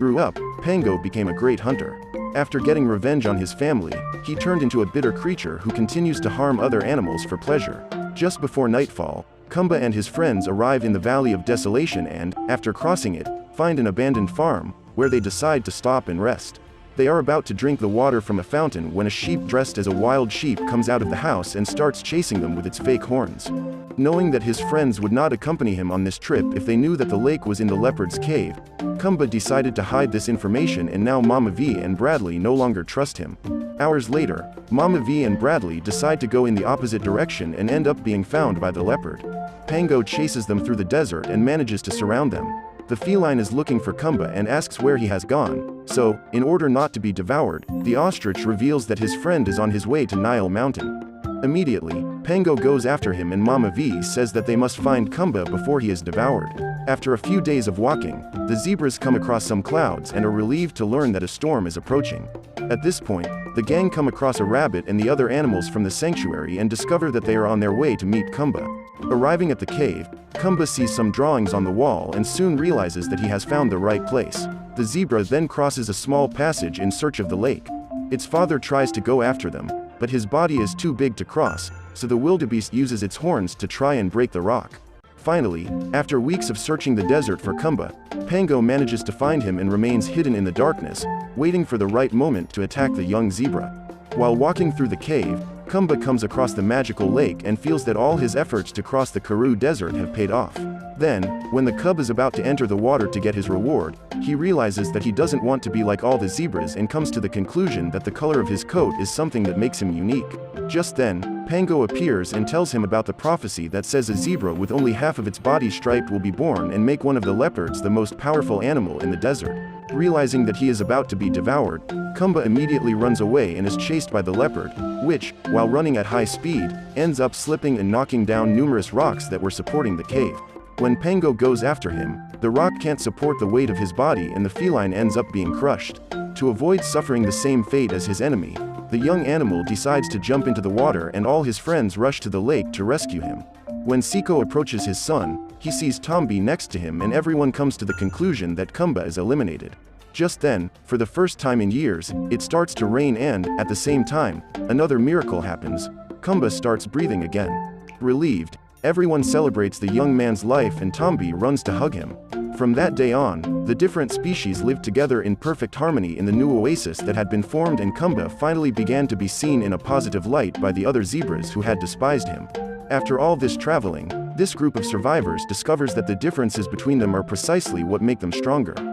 Grew up, Pango became a great hunter. After getting revenge on his family, he turned into a bitter creature who continues to harm other animals for pleasure. Just before nightfall, Khumba and his friends arrive in the Valley of Desolation and, after crossing it, find an abandoned farm, where they decide to stop and rest. They are about to drink the water from a fountain when a sheep dressed as a wild sheep comes out of the house and starts chasing them with its fake horns. Knowing that his friends would not accompany him on this trip if they knew that the lake was in the leopard's cave, Khumba decided to hide this information, and now Mama V and Bradley no longer trust him. Hours later, Mama V and Bradley decide to go in the opposite direction and end up being found by the leopard. Pango chases them through the desert and manages to surround them. The feline is looking for Khumba and asks where he has gone, so, in order not to be devoured, the ostrich reveals that his friend is on his way to Nile Mountain. Immediately, Pango goes after him and Mama V says that they must find Khumba before he is devoured. After a few days of walking, the zebras come across some clouds and are relieved to learn that a storm is approaching. At this point, the gang come across a rabbit and the other animals from the sanctuary and discover that they are on their way to meet Khumba. Arriving at the cave, Khumba sees some drawings on the wall and soon realizes that he has found the right place. The zebra then crosses a small passage in search of the lake. Its father tries to go after them, but his body is too big to cross, so the wildebeest uses its horns to try and break the rock. Finally, after weeks of searching the desert for Khumba, Pango manages to find him and remains hidden in the darkness, waiting for the right moment to attack the young zebra. While walking through the cave, Khumba comes across the magical lake and feels that all his efforts to cross the Karoo Desert have paid off. Then, when the cub is about to enter the water to get his reward, he realizes that he doesn't want to be like all the zebras and comes to the conclusion that the color of his coat is something that makes him unique. Just then, Pango appears and tells him about the prophecy that says a zebra with only half of its body striped will be born and make one of the leopards the most powerful animal in the desert. Realizing that he is about to be devoured, Khumba immediately runs away and is chased by the leopard, which, while running at high speed, ends up slipping and knocking down numerous rocks that were supporting the cave. When Pango goes after him, the rock can't support the weight of his body and the feline ends up being crushed. To avoid suffering the same fate as his enemy, the young animal decides to jump into the water and all his friends rush to the lake to rescue him. When Siko approaches his son, he sees Tombi next to him and everyone comes to the conclusion that Khumba is eliminated. Just then, for the first time in years, it starts to rain and, at the same time, another miracle happens. Khumba starts breathing again. Relieved, everyone celebrates the young man's life and Tombi runs to hug him. From that day on, the different species lived together in perfect harmony in the new oasis that had been formed, and Khumba finally began to be seen in a positive light by the other zebras who had despised him. After all this traveling, this group of survivors discovers that the differences between them are precisely what make them stronger.